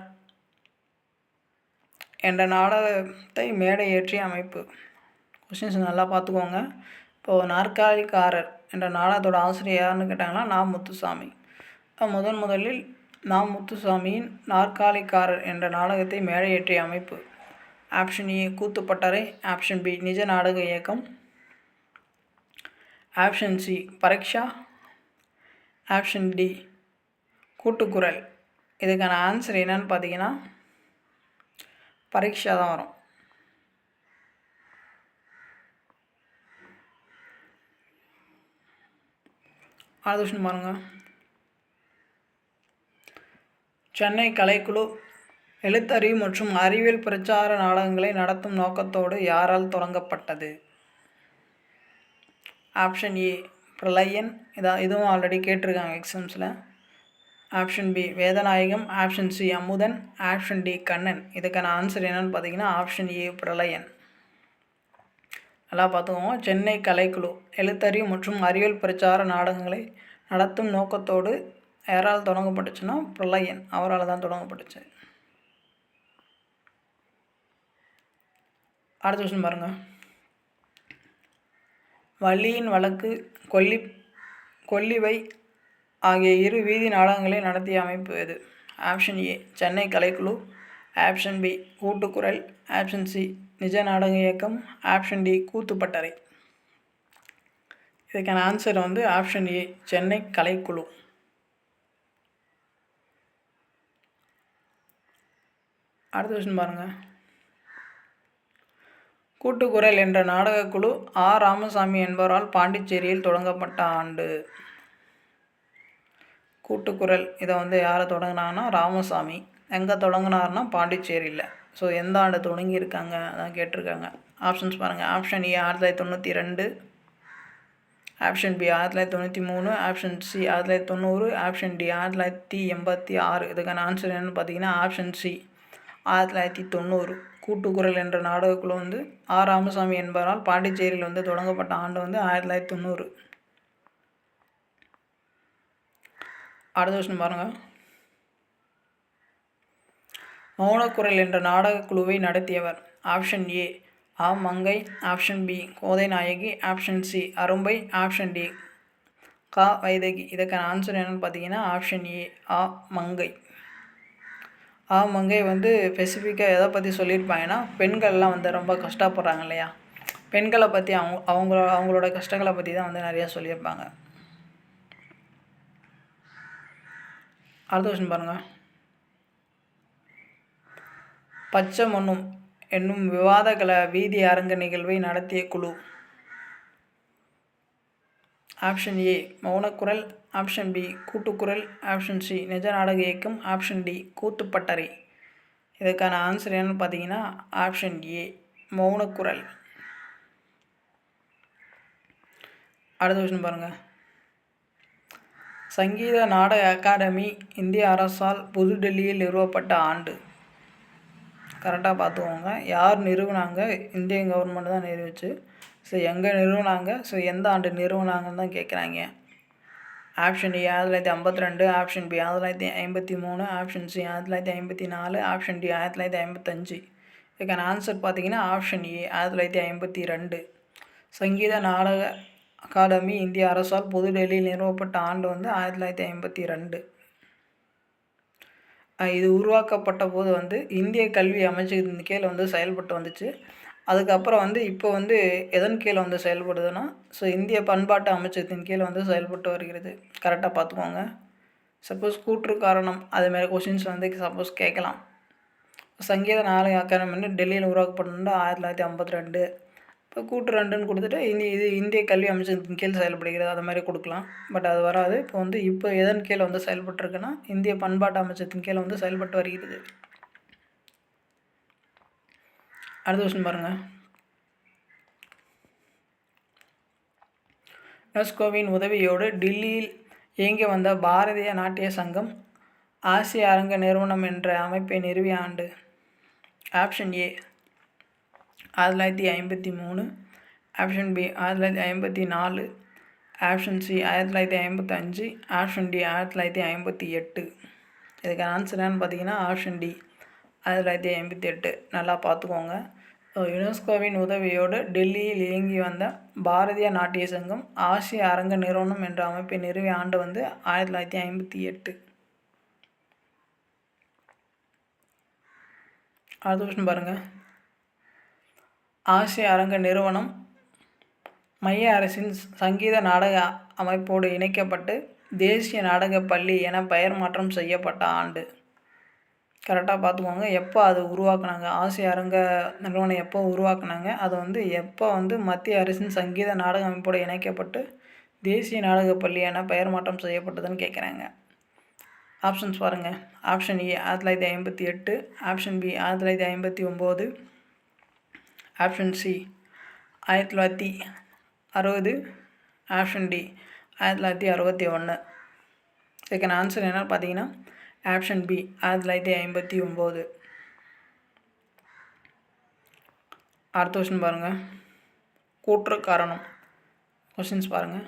என்ற நாடகத்தை மேடை ஏற்றிய அமைப்பு. கொஸ்டின்ஸ் நல்லா பார்த்துக்கோங்க. இப்போது நாற்காலிக்காரர் என்ற நாடகத்தோட ஆசிரியர் யாருன்னு கேட்டாங்கன்னா நா. முத்துசாமி. முதலில் நா. முத்துசாமியின் நாற்காலிக்காரர் என்ற நாடகத்தை மேடை ஏற்றிய அமைப்பு. Option A Koothuppattarai, option B Nija Nadaga Iyakkam, option C Pareeksha, option D Koottukkural. இதுக்கான ஆன்சர் என்னன்னு பார்த்தீங்கன்னா பரீட்சா தான் வரும். அடுத்த கொஸ்டின் பாருங்கள். சென்னை கலைக்குழு எழுத்தறிவு மற்றும் அறிவியல் பிரச்சார நாடகங்களை நடத்தும் நோக்கத்தோடு யாரால் தொடங்கப்பட்டது? Option A Pralayan. இதுவும் ஆல்ரெடி கேட்டிருக்காங்க எக்ஸாம்ஸில். Option B Vedanayagam, option C Amudhan, option D Kannan. இதுக்கான ஆன்சர் என்னென்னு பார்த்தீங்கன்னா ஆப்ஷன் ஏ பிரளயன். நல்லா பார்த்துக்கோங்க. சென்னை கலைக்குழு எழுத்தறிவு மற்றும் அறிவியல் பிரச்சார நாடகங்களை நடத்தும் நோக்கத்தோடு யாரால் தொடங்கப்பட்டுச்சுன்னா பிரளயன் அவரால் தான் தொடங்கப்பட்டுச்சு. அடுத்த கொஸ்டின் பாருங்கள். வள்ளியின் வழக்கு, கொல்லிவை ஆகிய இரு வீதி நாடகங்களை நடத்திய அமைப்பு எது? Option A Chennai Kalaikkuzhu, option B Koottukkural, option C Nija Nadaga Iyakkam, option D Koothu-P-Pattarai. இதுக்கான ஆன்சர் வந்து ஆப்ஷன் ஏ சென்னை கலைக்குழு. அடுத்த கொஸ்டின் பாருங்கள். கூட்டுக்குரல் என்ற நாடகக்குழு ராமசாமி என்பவரால் பாண்டிச்சேரியில் தொடங்கப்பட்ட ஆண்டு. கூட்டுக்குரல் இதை வந்து யாரை தொடங்கினாங்கன்னா ராமசாமி. எங்கே தொடங்கினார்னா பாண்டிச்சேரியில். ஸோ எந்த ஆண்டு தொடங்கியிருக்காங்க அதான் கேட்டிருக்காங்க. ஆப்ஷன்ஸ் பாருங்கள். Option A 1992, option B 1993, option C 1990, option D 1986. இதுக்கான ஆன்சர் என்னென்னு பார்த்தீங்கன்னா ஆப்ஷன் சி 1990. கூட்டுக்குரல் என்ற நாடகக்குழு வந்து ராமசாமி என்பவரால் பாண்டிச்சேரியில் வந்து தொடங்கப்பட்ட ஆண்டு வந்து 1990. அடுத்த கொஸ்டின் பாருங்கள். மௌனக்குரல் என்ற நாடகக்குழுவை நடத்தியவர். Option A Mangai, option B Kothai Nayaki, option C அரும்பை, option D Vaidehi. இதுக்கான ஆன்சர் என்னென்னு பார்த்தீங்கன்னா ஆப்ஷன் ஏ மங்கை. மங்கை வந்து ஸ்பெசிஃபிக்காக எதை பற்றி சொல்லியிருப்பாங்கன்னா பெண்கள்லாம் வந்து ரொம்ப கஷ்டப்படுறாங்க இல்லையா, பெண்களை பற்றி அவங்களோட கஷ்டங்களை பற்றி தான் வந்து நிறையா சொல்லியிருப்பாங்க. அடுத்த கொஸ்டின் பாருங்கள். பச்சை மண்ணும் என்னும் விவாத கல வீதி அரங்க நிகழ்வை நடத்திய குழு. Option A Mounakkural, option B Koottukkural, option C Nija Nadaga Iyakkam, option D Koothu-P-Pattarai. இதுக்கான ஆன்சர் என்னன்னு பார்த்தீங்கன்னா ஆப்ஷன் ஏ மௌனக்குரல். அடுத்த கொஸ்டின் பாருங்கள். சங்கீத நாடக அகாடமி இந்திய அரசால் புதுடெல்லியில் நிறுவப்பட்ட ஆண்டு. கரெக்டாக பார்த்துக்கோங்க. யார் நிறுவனாங்க? இந்திய கவர்மெண்ட் தான் நிறுவிச்சு. ஸோ எங்கே நிறுவனாங்க, ஸோ எந்த ஆண்டு நிறுவனாங்கன்னு தான் கேட்குறாங்க. Option A 1952, option B 1953, option C 1954, option D 1955. இதுக்கான ஆன்சர் பார்த்தீங்கன்னா ஆப்ஷன் ஏ 1952. சங்கீத நாடக அகாடமி இந்திய அரசால் புதுடெல்லியில் நிறுவப்பட்ட ஆண்டு வந்து 1952. இது உருவாக்கப்பட்ட போது வந்து இந்திய கல்வி அமைச்சகத்தின் கீழ் வந்து செயல்பட்டு வந்துச்சு. அதுக்கப்புறம் வந்து இப்போ வந்து எதன் கீழே வந்து செயல்படுதுன்னா, ஸோ இந்திய பண்பாட்டு அமைச்சகத்தின் கீழே வந்து செயல்பட்டு வருகிறது. கரெக்டாக பார்த்துக்கோங்க. சப்போஸ் கூற்று காரணம் அதுமாரி கொஷின்ஸ் வந்து சப்போஸ் கேட்கலாம். சங்கீத நாடக அகாடமி வந்து டெல்லியில் உருவாக்கப்பட்டது 1952. இப்போ கூட்டு 2ன்னு கொடுத்துட்டு இது இந்திய கல்வி அமைச்சகத்தின் கீழ் செயல்படுகிறது அது மாதிரி கொடுக்கலாம். பட் அது வராது. இப்போ எதன் கீழே வந்து செயல்பட்டுருக்குன்னா இந்திய பண்பாட்டு அமைச்சகத்தின் கீழே வந்து செயல்பட்டு வருகிறது. அடுத்த கொஸ்டின் பாருங்கள். யுனெஸ்கோவின் உதவியோடு டில்லியில் இயங்கி வந்த பாரதிய நாட்டிய சங்கம் ஆசிய அரங்க நிறுவனம் என்ற அமைப்பை நிறுவிய ஆண்டு. Option A 1953, option B 1954, option C 1955, option D 1958. இதுக்கான ஆன்சர் என்னன்னு பார்த்தீங்கன்னா ஆப்ஷன் டி 1958. நல்லா பார்த்துக்கோங்க. யுனெஸ்கோவின் உதவியோடு டெல்லியில் இயங்கி வந்த பாரதிய நாட்டிய சங்கம் ஆசிய அரங்க நிறுவனம் என்ற அமைப்பை நிறுவிய ஆண்டு வந்து 1958. அடுத்த கொஸ்டின் பாருங்கள். ஆசிய அரங்க நிறுவனம் மைய அரசின் சங்கீத நாடக அமைப்போடு இணைக்கப்பட்டு தேசிய நாடக பள்ளி என பெயர் மாற்றம் செய்யப்பட்ட ஆண்டு. கரெக்டாக பார்த்துக்கோங்க. எப்போ அது உருவாக்குனாங்க, ஆசிய அரங்க நிறுவனம் எப்போ உருவாக்குனாங்க, அது வந்து எப்போ வந்து மத்திய அரசின் சங்கீத நாடக அமைப்போடு இணைக்கப்பட்டு தேசிய நாடக பள்ளி என பெயர் மாற்றம் செய்யப்பட்டதுன்னு கேட்குறாங்க. ஆப்ஷன்ஸ் பாருங்கள். Option A 1958, option B 1959, option C 1960, option D 1961. இதுக்கான ஆன்சர் என்னன்னு பார்த்தீங்கன்னா ஆப்ஷன் பி 1959. அடுத்த கொஸ்டின் பாருங்கள். கூற்று காரணம். கொஸ்டின்ஸ் பாருங்கள்.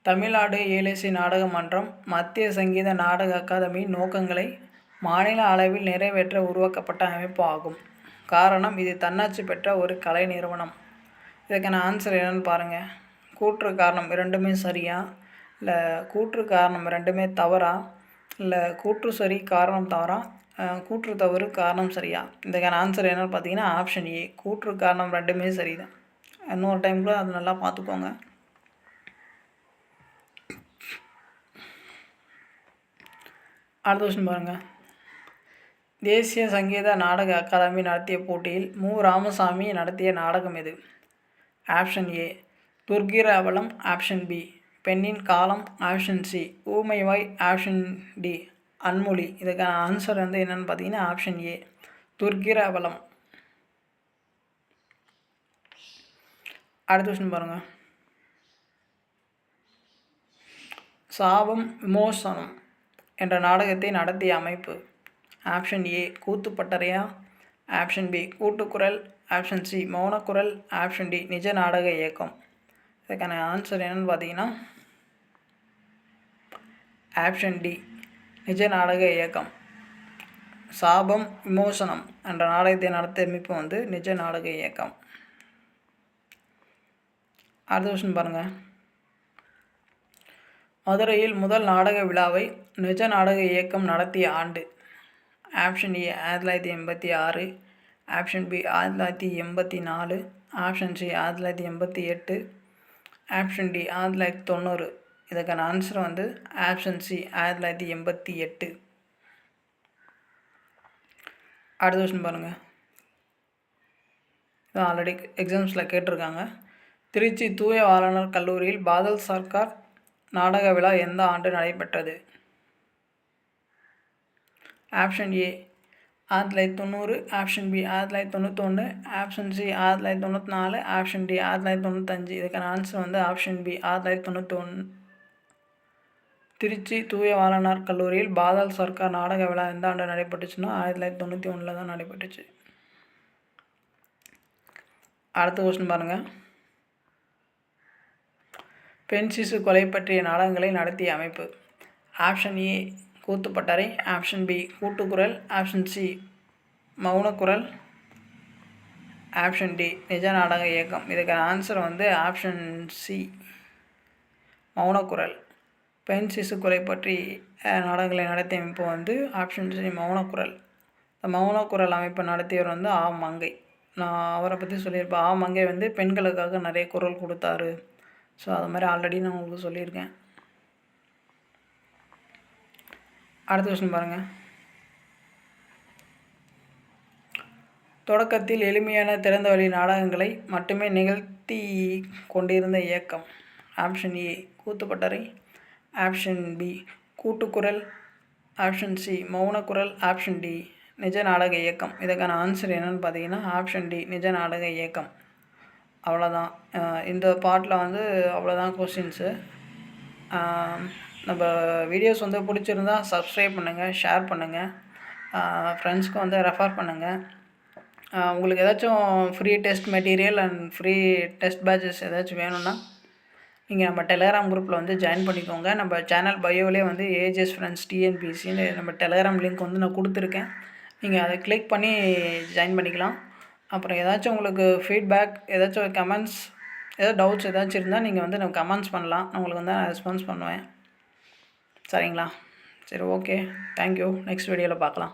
தமிழ்நாடு ஏலேசி நாடக மன்றம் மத்திய சங்கீத நாடக அகாதமியின் நோக்கங்களை மாநில அளவில் நிறைவேற்ற உருவாக்கப்பட்ட அமைப்பு ஆகும். காரணம், இது தன்னாட்சி பெற்ற ஒரு கலை நிறுவனம். இதுக்கான ஆன்சர் என்னென்னு பாருங்கள். கூற்று காரணம் இரண்டுமே சரியா, இல்லை கூற்று காரணம் ரெண்டுமே தவறா, இல்லை கூற்று சரி காரணம் தவறா, கூற்று தவறு காரணம் சரியா. இதுக்கான ஆன்சர் என்னென்னு பார்த்தீங்கன்னா ஆப்ஷன் ஏ கூற்று காரணம் ரெண்டுமே சரி தான். இன்னொரு டைம் கூட அது நல்லா பார்த்துக்கோங்க. அடுத்த கொஸ்டின் பாருங்கள். தேசிய சங்கீத நாடக அகாதமி நடத்திய போட்டியில் ராமசாமி நடத்திய நாடகம் எது? ஆப்ஷன் ஏ துர்கிராவலம், ஆப்ஷன் பி பெண்ணின் காலம், ஆப்ஷன் சி ஊமைவாய், ஆப்ஷன் டி அன்மொழி. இதுக்கான ஆன்சர் வந்து என்னென்னு பார்த்தீங்கன்னா ஆப்ஷன் ஏ துர்கிராவலம். அடுத்த கொஸ்டின் பாருங்கள். சாபம் விமோசனம் என்ற நாடகத்தை நடத்திய அமைப்பு? ஆப்ஷன் ஏ கூத்துப்பட்டறையா, option B Koottukkural, option C Mounakkural, option D Nija Nadaga இயக்கம். இதுக்கான ஆன்சர் என்னென்னு பார்த்தீங்கன்னா ஆப்ஷன் டி நிஜ நாடக இயக்கம். சாபம் விமோசனம் என்ற நாடகத்தை நடத்திய அமைப்பு வந்து நிஜ நாடக இயக்கம். அடுத்த கொஸ்டின் பாருங்கள். மதுரையில் முதல் நாடக விழாவை நிஜ நாடக இயக்கம் நடத்திய ஆண்டு? Option A 1986, option B 1984, option C 1988, option D 1990. இதுக்கான ஆன்சர் வந்து ஆப்ஷன் சி 1988. அடுத்த கொஸ்டின் பாருங்கள். இது ஆல்ரெடி எக்ஸாம்ஸில் கேட்டிருக்காங்க. திருச்சி தூய வாரணர் கல்லூரியில் பாதல் சர்க்கார் நாடக விழா எந்த ஆண்டு நடைபெற்றது? Option A 1990, option B 1991, option C 1994, option D 1995. இதுக்கான ஆன்சர் வந்து ஆப்ஷன் பி 1991. திருச்சி தூய வாரணர் கல்லூரியில் பாதல் சர்க்கார் நாடக விழா எந்த ஆண்டு நடைபெற்றுச்சுன்னா 1991 தான் நடைபெற்றுச்சு. அடுத்த கொஸ்டின் பாருங்கள். பெண் சிசு கொலை பற்றிய நாடகங்களை நடத்திய அமைப்பு? Option A Koothuppattarai, option B Koottukkural, option C Mounakkural, option D Nija Nadaga இயக்கம். இதுக்கான ஆன்சர் வந்து ஆப்ஷன் சி மௌனக்குரல். பெண் சிசு கொலை பற்றி நாடகங்களை நடத்திய அமைப்பு வந்து ஆப்ஷன் சி மௌனக்குரல். இந்த மௌனக்குரல் அமைப்பை நடத்தியவர் வந்து மங்கை. நான் அவரை பற்றி சொல்லியிருப்பேன். மங்கை வந்து பெண்களுக்காக நிறைய குரல் கொடுத்தாரு. ஸோ அது மாதிரி ஆல்ரெடி நான் உங்களுக்கு சொல்லியிருக்கேன். அடுத்த கொஸ்டின் பாருங்கள். தொடக்கத்தில் எளிமையான திறந்த வழி நாடகங்களை மட்டுமே நிகழ்த்தி கொண்டிருந்த இயக்கம்? Option A Koothuppattarai, option B Koottukkural, option C Mounakkural, option D Nija Nadaga இயக்கம். இதுக்கான ஆன்சர் என்னென்னு பார்த்தீங்கன்னா ஆப்ஷன் டி நிஜ நாடக இயக்கம். அவ்வளோதான். இந்த பார்ட்டில் வந்து அவ்வளோதான் கொஸ்டின்ஸு. நம்ம வீடியோஸ் வந்து பிடிச்சிருந்தா சப்ஸ்கிரைப் பண்ணுங்கள், ஷேர் பண்ணுங்கள், ஃப்ரெண்ட்ஸ்க்கு வந்து ரெஃபர் பண்ணுங்கள். உங்களுக்கு ஏதாச்சும் free test material and free test patches ஏதாச்சும் வேணும்னா நீங்கள் நம்ம டெலகிராம் குரூப்பில் வந்து ஜாயின் பண்ணிக்கோங்க. நம்ம சேனல் பயோவிலே வந்து ஏஜஸ் ஃப்ரெண்ட்ஸ் டிஎன்பிசின்னு நம்ம டெலகிராம் லிங்க் வந்து நான் கொடுத்துருக்கேன். நீங்கள் அதை கிளிக் பண்ணி ஜாயின் பண்ணிக்கலாம். அப்புறம் ஏதாச்சும் உங்களுக்கு ஃபீட்பேக், ஏதாச்சும் கமெண்ட்ஸ், ஏதாவது டவுட்ஸ் ஏதாச்சும் இருந்தால் நீங்கள் வந்து நம்ம கமெண்ட்ஸ் பண்ணலாம். நான் உங்களுக்கு வந்து நான் ரெஸ்பான்ஸ் பண்ணுவேன். சரிங்களா? சரி, ஓகே, தேங்க்யூ. நெக்ஸ்ட் வீடியோவில் பார்க்கலாம்.